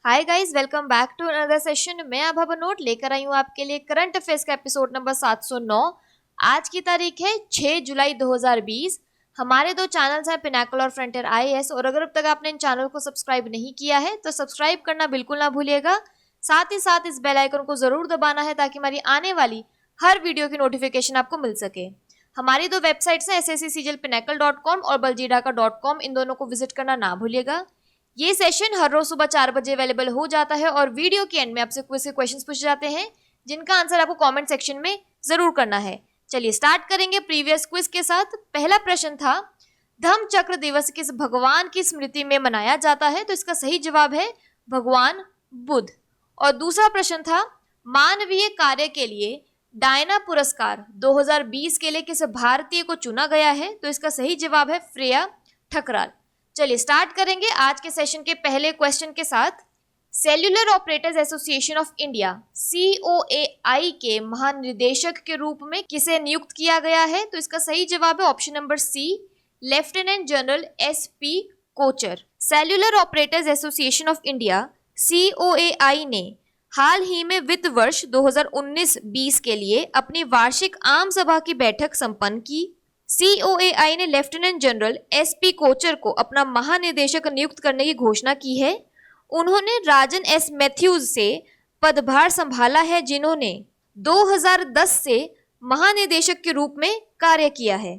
Hi guys, welcome back to another session. मैं अब note लेकर आई हूँ आपके लिए करंट अफेयर्स का एपिसोड नंबर 709। आज की तारीख है 6 जुलाई 2020। हमारे दो चैनल्स हैं, पिनाकल और फ्रंटियर आईएएस, और अगर अब तक आपने इन चैनल को सब्सक्राइब नहीं किया है तो सब्सक्राइब करना बिल्कुल ना भूलिएगा। साथ ही साथ इस बेल आइकन को जरूर दबाना है ताकि हमारी आने वाली हर वीडियो की नोटिफिकेशन आपको मिल सके। हमारी दो वेबसाइट्स हैं sscjlpinacle.com और baljeedaka.com, इन दोनों को विजिट करना ना भूलिएगा। ये सेशन हर रोज सुबह 4 बजे अवेलेबल हो जाता है और वीडियो के एंड में आपसे क्विज के क्वेश्चंस पूछे जाते हैं जिनका आंसर आपको कमेंट सेक्शन में जरूर करना है। चलिए स्टार्ट करेंगे प्रीवियस क्विज के साथ। पहला प्रश्न था, धम्म चक्र दिवस किस भगवान की स्मृति में मनाया जाता है? तो इसका सही जवाब है भगवान बुद्ध। और दूसरा प्रश्न था, मानवीय कार्य के लिए डायना पुरस्कार 2020 के लिए किस भारतीय को चुना गया है? तो इसका सही जवाब है श्रेया ठकराल। चलिए स्टार्ट करेंगे आज के सेशन के पहले क्वेश्चन के साथ। Cellular operators association of India COAI के महानिदेशक के रूप में किसे नियुक्त किया गया है? तो इसका सही जवाब है option number C, lieutenant general SP Kochhar. Cellular operators association of India COAI ने हाल ही में वित्त वर्ष 2019-20 के लिए अपनी वार्षिक आम सभा की बैठक संपन्न की। COAI ने लेफ्टिनेंट जनरल SP कोचर को अपना महानिदेशक नियुक्त करने की घोषणा की है। उन्होंने राजन S मैथ्यूज से पदभार संभाला है, जिन्होंने 2010 से महानिदेशक के रूप में कार्य किया है।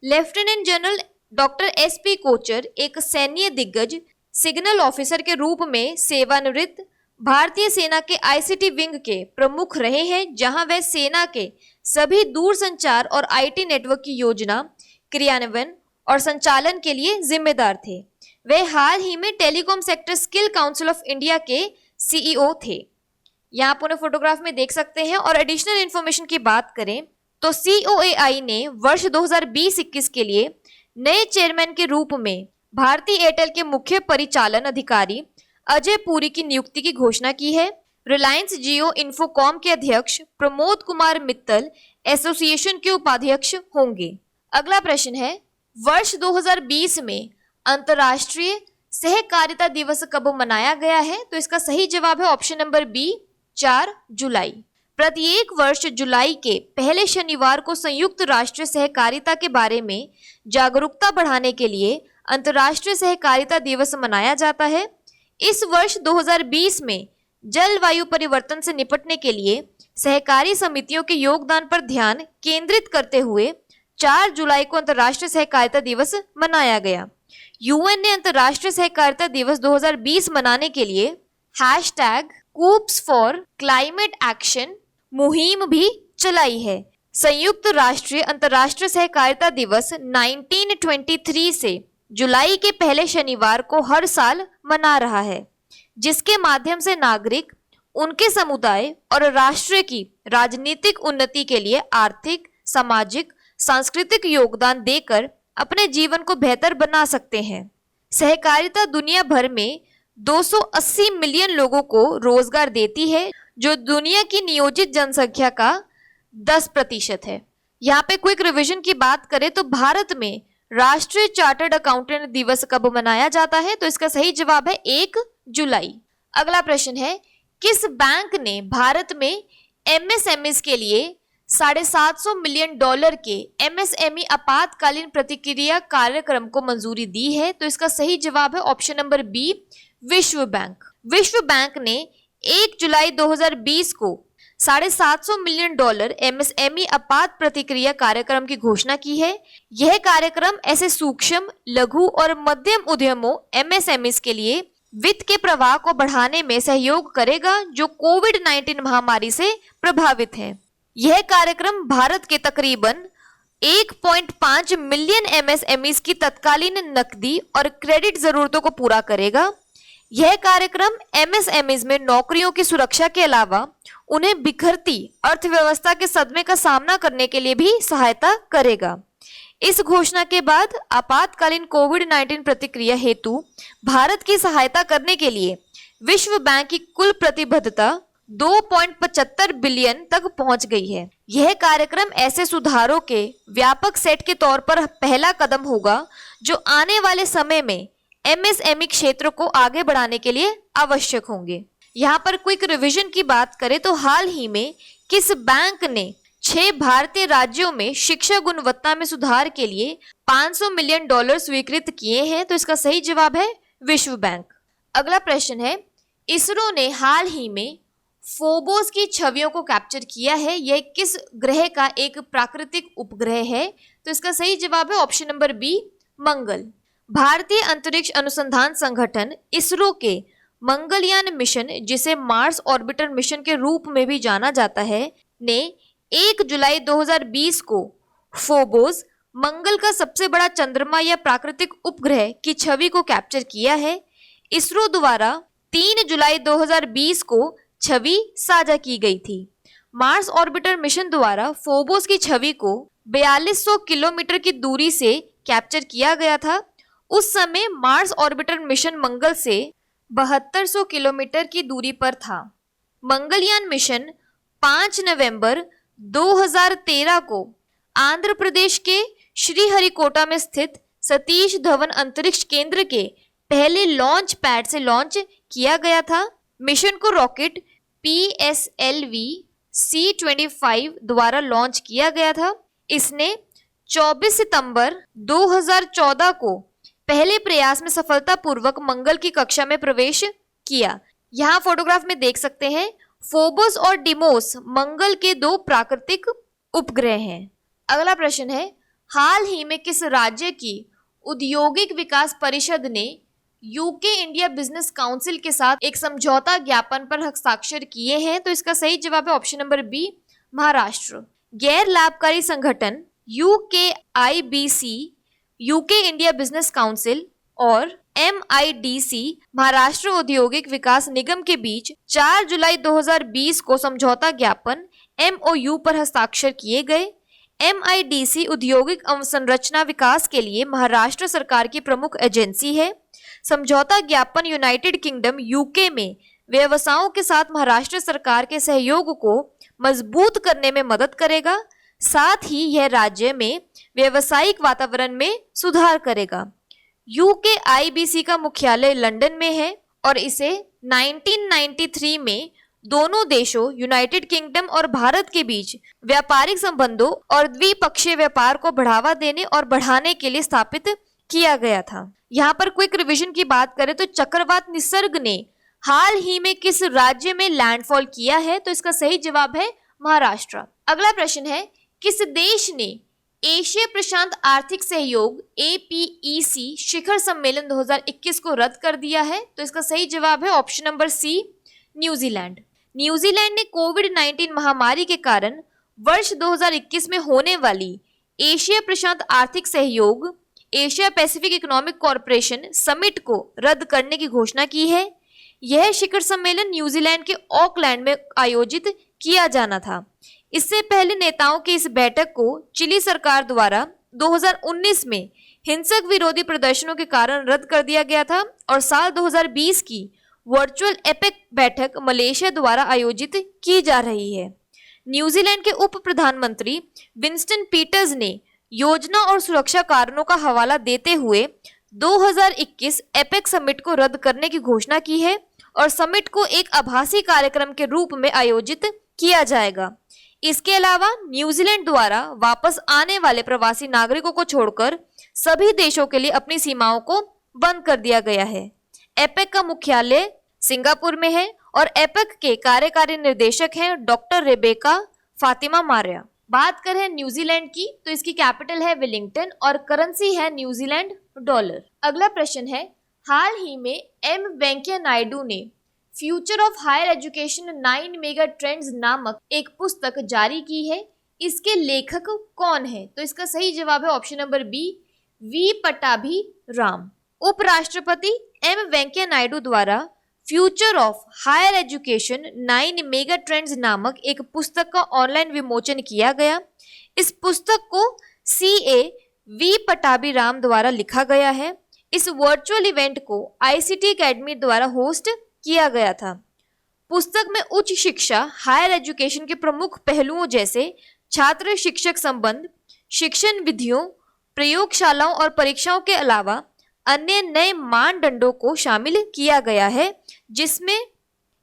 Lieutenant general doctor SP Kochhar एक सैन्य दिग्गज सिग्नल ऑफिसर के रूप में सेवानिवृत्त भारतीय सेना के ICT विंग के प्रमुख रहे हैं, जहां वे सेना के सभी दूरसंचार और IT नेटवर्क की योजना, क्रियान्वयन और संचालन के लिए जिम्मेदार थे। वे हाल ही में telecom sector skill council of India के CEO थे। यहाँ आप उन्हें फोटोग्राफ में देख सकते हैं। और एडिशनल इंफॉर्मेशन की बात करें तो COAI ने वर्ष 2020-21 के लिए नए चेयरमैन के रूप में भारतीय एयरटेल के मुख्य परिचालन अधिकारी अजय पुरी की नियुक्ति की घोषणा की है। रिलायंस जियो इन्फोकॉम के अध्यक्ष प्रमोद कुमार मित्तल एसोसिएशन के उपाध्यक्ष होंगे। अगला प्रश्न है, वर्ष 2020 में अंतर्राष्ट्रीय सहकारिता दिवस कब मनाया गया है? तो इसका सही जवाब है ऑप्शन नंबर बी, 4 जुलाई। प्रत्येक वर्ष जुलाई के पहले शनिवार को संयुक्त राष्ट्र सहकारिता के बारे में जागरूकता बढ़ाने के लिए अंतर्राष्ट्रीय सहकारिता दिवस मनाया जाता है। इस वर्ष 2020 में जलवायु परिवर्तन से निपटने के लिए सहकारी समितियों के योगदान पर ध्यान केंद्रित करते हुए 4 जुलाई को अंतर्राष्ट्रीय सहकारिता दिवस मनाया गया। UN ने अंतर्राष्ट्रीय सहकारिता दिवस 2020 मनाने के लिए #कूप्स फॉर क्लाइमेट एक्शन मुहिम भी चलाई है। संयुक्त राष्ट्रीय अंतर्राष्ट्रीय सहकारिता दिवस 1923 से जुलाई के पहले शनिवार को हर साल मना रहा है, जिसके माध्यम से नागरिक उनके समुदाय और राष्ट्र की राजनीतिक उन्नति के लिए आर्थिक, सामाजिक, सांस्कृतिक योगदान देकर अपने जीवन को बेहतर बना सकते हैं। सहकारिता दुनिया भर में 280 मिलियन लोगों को रोजगार देती है, जो दुनिया की नियोजित जनसंख्या का 10% है। यहाँ पे क्विक रिवीजन की बात करें तो भारत में राष्ट्रीय चार्टर्ड अकाउंटेंट दिवस कब मनाया जाता है? तो इसका सही जवाब है 1 जुलाई। अगला प्रश्न है, किस बैंक ने भारत में MSMEs के लिए $750 मिलियन के MSME आपातकालीन प्रतिक्रिया कार्यक्रम को मंजूरी दी है? तो इसका सही जवाब है ऑप्शन नंबर बी, विश्व बैंक। विश्व बैंक ने 1 जुलाई 2020 को $750 मिलियन MSME आपात प्रतिक्रिया कार्यक्रम की घोषणा की है। यह कार्यक्रम ऐसे सूक्ष्म, लघु और मध्यम उद्यमों MSMEs के लिए वित्त के प्रवाह को बढ़ाने में सहयोग करेगा, जो कोविड-19 महामारी से प्रभावित हैं। यह कार्यक्रम भारत के तकरीबन 1.5 मिलियन MSMEs की तत्कालीन नकदी और क्रेडिट जरूरतों को पूरा करेगा। यह कार्यक्रम MSMEs में नौकरियों की सुरक्षा के अलावा उन्हें बिखरती अर्थव्यवस्था के सदमे का सामना करने के लिए भी सहायता करेगा। इस घोषणा के बाद आपातकालीन कोविड-19 प्रतिक्रिया हेतु भारत की सहायता करने के लिए विश्व बैंक की कुल प्रतिबद्धता 2.75 बिलियन तक पहुंच गई है। यह कार्यक्रम ऐसे सुधारों के व्यापक सेट के तौर पर पहला कदम होगा, जो आने वाले समय में MSME क्षेत्र को आगे बढ़ाने के लिए आवश्यक होंगे। यहाँ पर क्विक रिवीजन की बात करें तो हाल ही में किस बैंक ने 6 भारतीय राज्यों में शिक्षा गुणवत्ता में सुधार के लिए $500 मिलियन स्वीकृत किए हैं? तो इसका सही जवाब है विश्व बैंक। अगला प्रश्न है, इसरो ने हाल ही में फोबोस की छवियों को कैप्चर किया है। यह किस ग्रह का एक प्राकृतिक उपग्रह है? तो इसका सही जवाब है ऑप्शन नंबर बी, मंगल। भारतीय अंतरिक्ष अनुसंधान संगठन इसरो के मंगलयान मिशन, जिसे मार्स ऑर्बिटर मिशन के रूप में भी जाना जाता है, ने 1 जुलाई 2020 को फोबोस, मंगल का सबसे बड़ा चंद्रमा या प्राकृतिक उपग्रह की छवि को कैप्चर किया है। इसरो द्वारा 3 जुलाई 2020 को छवि साझा की गई थी। मार्स ऑर्बिटर मिशन द्वारा फोबोस की छवि को 4200 किलोमीटर की दूरी से कैप्चर किया गया था। उस समय मार्स ऑर्बिटर मिशन मंगल से 7200 किलोमीटर की दूरी पर था। मंगलयान मिशन 5 नवंबर 2013 को आंध्र प्रदेश के श्रीहरिकोटा में स्थित सतीश धवन अंतरिक्ष केंद्र के पहले लॉन्च पैड से लॉन्च किया गया था। मिशन को रॉकेट PSLV-C25 द्वारा लॉन्च किया गया था। इसने 24 सितंबर 2014 को पहले प्रयास में सफलतापूर्वक मंगल की कक्षा में प्रवेश किया। यहाँ फोटोग्राफ में देख सकते हैं, फोबोस और डिमोस मंगल के 2 प्राकृतिक उपग्रह हैं। अगला प्रश्न है, हाल ही में किस राज्य की औद्योगिक विकास परिषद ने यूके इंडिया बिजनेस काउंसिल के साथ एक समझौता ज्ञापन पर हस्ताक्षर किए हैं? तो इसका सही जवाब है ऑप्शन नंबर बी, महाराष्ट्र। गैर लाभकारी संगठन UKIBC, UK India business council और MIDC, महाराष्ट्र औद्योगिक विकास निगम के बीच 4 जुलाई 2020 को समझौता ज्ञापन MOU पर हस्ताक्षर किए गए। MIDC औद्योगिक अवसंरचना विकास के लिए महाराष्ट्र सरकार की प्रमुख एजेंसी है। समझौता ज्ञापन यूनाइटेड किंगडम UK में व्यवसायों के साथ महाराष्ट्र सरकार के सहयोग को मजबूत करने में मदद करेगा। साथ ही यह राज्य में व्यावसायिक वातावरण में सुधार करेगा। UKIBC का मुख्यालय लंदन में है और इसे 1993 में दोनों देशों यूनाइटेड किंगडम और भारत के बीच व्यापारिक संबंधों और द्विपक्षीय व्यापार को बढ़ावा देने और बढ़ाने के लिए स्थापित किया गया था। यहाँ पर क्विक रिवीजन की बात करें तो चक्रवात निसर्ग ने हाल ही में किस राज्य में लैंडफॉल किया है? तो इसका सही जवाब है महाराष्ट्र। अगला प्रश्न है, किस देश ने एशिया प्रशांत आर्थिक सहयोग APEC शिखर सम्मेलन 2021 को रद्द कर दिया है? तो इसका सही जवाब है option number C, New Zealand. New Zealand ने कोविड-19 महामारी के कारण वर्ष 2021 में होने वाली एशिया प्रशांत आर्थिक सहयोग Asia Pacific economic corporation summit को रद्द करने की घोषणा की है। यह शिखर सम्मेलन न्यूजीलैंड के ऑकलैंड में आयोजित किया जाना था। इससे पहले नेताओं की इस बैठक को चिली सरकार द्वारा 2019 में हिंसक विरोधी प्रदर्शनों के कारण रद्द कर दिया गया था और साल 2020 की वर्चुअल एपेक बैठक मलेशिया द्वारा आयोजित की जा रही है। न्यूजीलैंड के उप प्रधानमंत्री विंस्टन पीटर्स ने योजना और सुरक्षा कारणों का हवाला देते हुए 2021 एपेक समिट को रद्द करने की घोषणा की है और समिट को एक आभासी कार्यक्रम के रूप में आयोजित किया जाएगा। इसके अलावा न्यूजीलैंड द्वारा वापस आने वाले प्रवासी नागरिकों को छोड़कर सभी देशों के लिए अपनी सीमाओं को बंद कर दिया गया है। एपेक का मुख्यालय सिंगापुर में है और एपेक के कार्यकारी निर्देशक हैं डॉक्टर रेबेका फातिमा मारिया। बात करें न्यूजीलैंड की तो इसकी कैपिटल है वेलिंगटन और करेंसी है न्यूजीलैंड डॉलर। अगला प्रश्न है, हाल ही में M वेंकैया नायडू ने future of higher education 9 mega trends नामक एक पुस्तक जारी की है। इसके लेखक कौन है? तो इसका सही जवाब है option number B, V Pattabhi Ram. उपराष्ट्रपति M वेंकैया नायडू द्वारा future of higher education 9 mega trends नामक एक पुस्तक का ऑनलाइन विमोचन किया गया। इस पुस्तक को CA वी पटाभी राम द्वारा लिखा गया है। इस वर्चुअल इवेंट को ICT अकेडमी द्वारा होस्ट किया गया था। पुस्तक में उच्च शिक्षा, हायर एजुकेशन के प्रमुख पहलुओं जैसे छात्र शिक्षक संबंध, शिक्षण विधियों, प्रयोगशालाओं और परीक्षाओं के अलावा अन्य नए मानदंडों को शामिल किया गया है, जिसमें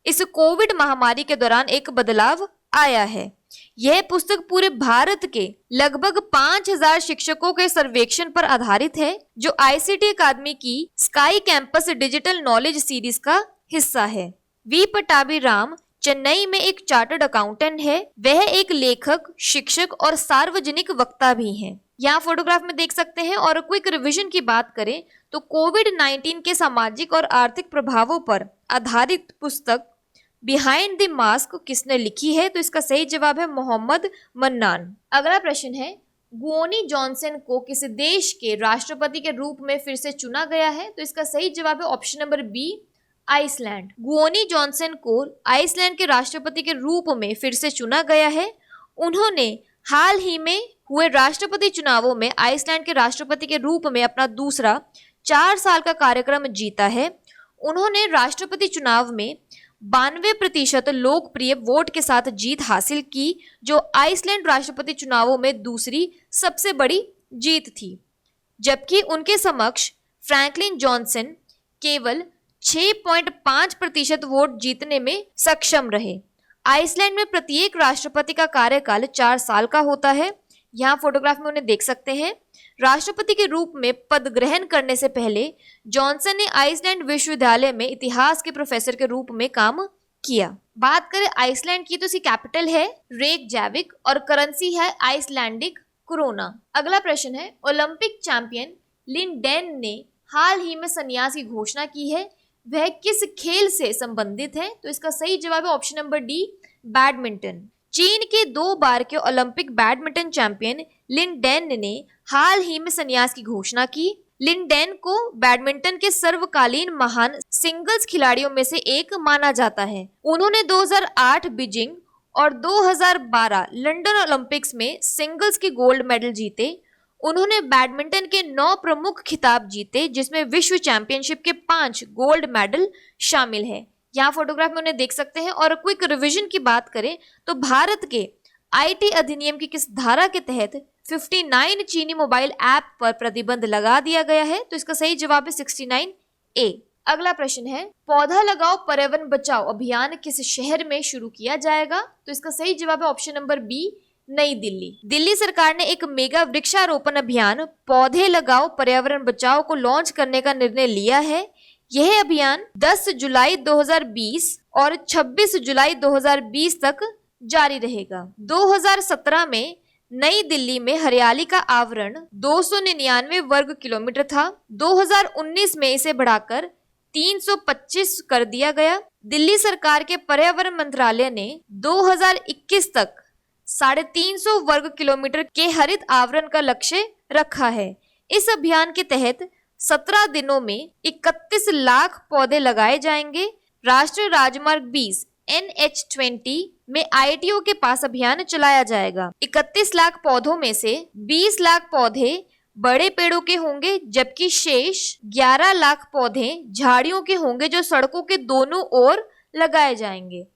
इस कोविड महामारी के दौरान एक बदलाव आया है। यह पुस्तक पूरे भारत के लगभग 5000 शिक्षकों के सर्वेक्षण पर आधारित है, जो आईसीटी अकादमी की sky campus digital knowledge series का हिस्सा है। वी पटाभी राम चेन्नई में एक चार्टर्ड अकाउंटेंट है। वह एक लेखक, शिक्षक और सार्वजनिक वक्ता भी हैं। यहाँ फोटोग्राफ में देख सकते हैं। और क्विक रिवीजन की बात करें तो कोविड-19 के सामाजिक और आर्थिक प्रभावों पर आधारित पुस्तक बिहाइंड द मास्क किसने लिखी है? तो इसका सही जवाब है मोहम्मद मन्नान। अगला प्रश्न है, गुओनी जॉनसन को किस देश के राष्ट्रपति के रूप में फिर से चुना गया है? तो इसका सही जवाब है option number B, Iceland. Gudni Johannesson को आइसलैंड के राष्ट्रपति के रूप में फिर से चुना गया है। उन्होंने हाल ही में हुए राष्ट्रपति चुनावों में आइसलैंड के राष्ट्रपति के रूप में अपना दूसरा 4 साल का कार्यक्रम जीता है। उन्होंने राष्ट्रपति चुनाव में 92% लोकप्रिय वोट के साथ जीत हासिल की, जो आइसलैंड राष्ट्रपति चुनावों में दूसरी सबसे बड़ी जीत थी। जबकि उनके समक्ष फ्रैंकलिन जॉनसन केवल 6.5% वोट जीतने में सक्षम रहे। आइसलैंड में प्रत्येक राष्ट्रपति का कार्यकाल 4 साल का होता है। यहाँ फोटोग्राफ में उन्हें देख सकते हैं। राष्ट्रपति के रूप में पद ग्रहण करने से पहले जॉनसन ने आइसलैंड विश्वविद्यालय में इतिहास के प्रोफेसर के रूप में काम किया। बात करें आइसलैंड की तो इसकी कैपिटल है रेकजाविक और करेंसी है आइसलैंडिक क्रोना। अगला प्रश्न है, ओलंपिक चैंपियन लिंडेन ने हाल ही में संन्यास की घोषणा की है। वह किस खेल से संबंधित है? तो इसका सही जवाब है ऑप्शन नंबर डी, बैडमिंटन। चीन के 2 बार के ओलंपिक बैडमिंटन चैंपियन लिंडेन ने हाल ही में संन्यास की घोषणा की। लिंडेन को बैडमिंटन के सर्वकालीन महान सिंगल्स खिलाड़ियों में से एक माना जाता है। उन्होंने 2008 बीजिंग और 2012 लंदन ओलंपिक्स में सिंगल्स के गोल्ड मेडल जीते। उन्होंने बैडमिंटन के 9 प्रमुख खिताब जीते, जिसमें विश्व चैंपियनशिप के 5 गोल्ड मेडल शामिल है। यहाँ फोटोग्राफ में उन्हें देख सकते हैं। और क्विक रिवीजन की बात करें तो भारत के आईटी अधिनियम की किस धारा के तहत 59 चीनी मोबाइल ऐप पर प्रतिबंध लगा दिया गया है? तो इसका सही जवाब है 69A। अगला प्रश्न है, पौधा लगाओ पर्यावरण बचाओ अभियान किस शहर में शुरू किया जाएगा? तो इसका सही जवाब है ऑप्शन नंबर बी, नई दिल्ली। दिल्ली सरकार ने एक मेगा वृक्षारोपण अभियान पौधे लगाओ पर्यावरण बचाओ को लॉन्च करने का निर्णय लिया है। यह अभियान 10 जुलाई 2020 और 26 जुलाई 2020 तक जारी रहेगा। 2017 में नई दिल्ली में हरियाली का आवरण 299 वर्ग किलोमीटर था। 2019 में इसे बढ़ाकर 325 कर दिया गया। दिल्ली सरकार के पर्यावरण मंत्रालय ने 2021 तक 350 वर्ग किलोमीटर के हरित आवरण का लक्ष्य रखा है। इस अभियान के तहत 17 दिनों में 31 लाख पौधे लगाए जाएंगे। राष्ट्रीय राजमार्ग 20 NH20 में ITO के पास अभियान चलाया जाएगा। 31 लाख पौधों में से 20 लाख पौधे बड़े पेड़ों के होंगे, जबकि शेष 11 लाख पौधे झाड़ियों के होंगे, जो सड़कों के दोनों ओर लगाए जाएंगे।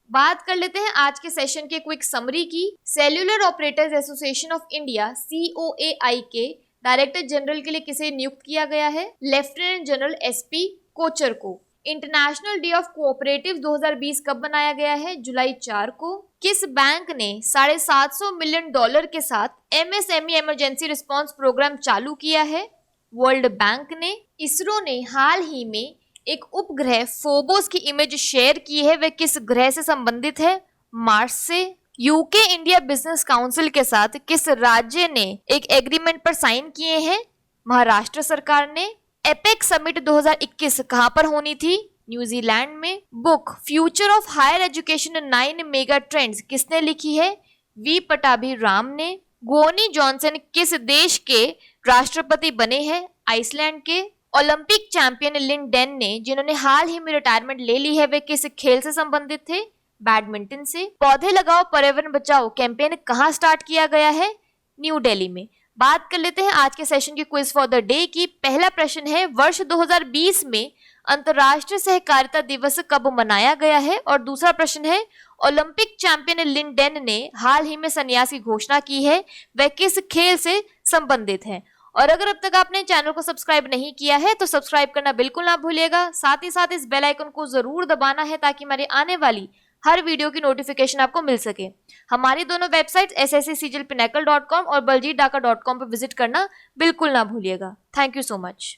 बात कर लेते हैं आज के सेशन के क्विक समरी की। Cellular operators association of India COAI के डायरेक्टर जनरल के लिए किसे नियुक्त किया गया है? लेफ्टिनेंट जनरल SP कोचर को। इंटरनेशनल डे ऑफ कोऑपरेटिव 2020 कब मनाया गया है? जुलाई 4 को। किस बैंक ने $750 मिलियन के साथ MSME इमरजेंसी रिस्पांस प्रोग्राम चालू किया है? वर्ल्ड बैंक ने। इसरो ने हाल ही में एक उपग्रह फोबोस की इमेज शेयर की है। वह किस ग्रह से संबंधित है? मार्स से। यूके इंडिया बिजनेस काउंसिल के साथ किस राज्य ने एक एग्रीमेंट पर साइन किए हैं? महाराष्ट्र सरकार ने। एपेक समिट 2021 कहां पर होनी थी? न्यूजीलैंड में। Book future of higher education 9 mega trends किसने लिखी है? वी पटाभी राम ने। गुओनी जॉनसन किस देश के राष्ट्रपति बने हैं? आइसलैंड के। ओलंपिक चैंपियन लिंडेन ने, जिन्होंने हाल ही में रिटायरमेंट ले ली है, वे किस खेल से संबंधित थे? बैडमिंटन से। पौधे लगाओ पर्यावरण बचाओ कैंपेन कहाँ स्टार्ट किया गया है? न्यू दिल्ली में। बात कर लेते हैं आज के सेशन की क्विज फॉर द डे की। पहला प्रश्न है, वर्ष 2020 में अंतर्राष्ट्रीय सहकारिता दिवस कब मनाया गया है? और दूसरा प्रश्न है, ओलंपिक चैंपियन लिंडेन ने हाल ही में संन्यास की घोषणा की है, वह किस खेल से संबंधित है? और अगर अब तक आपने चैनल को सब्सक्राइब नहीं किया है तो सब्सक्राइब करना बिल्कुल ना भूलिएगा। साथ ही साथ इस बेल आइकन को जरूर दबाना है ताकि हमारी आने वाली हर वीडियो की नोटिफिकेशन आपको मिल सके। हमारी दोनों वेबसाइट sscsigiilpinnacle.com और baljeetdaka.com पर विजिट करना बिल्कुल ना भूलिएगा। Thank you so much.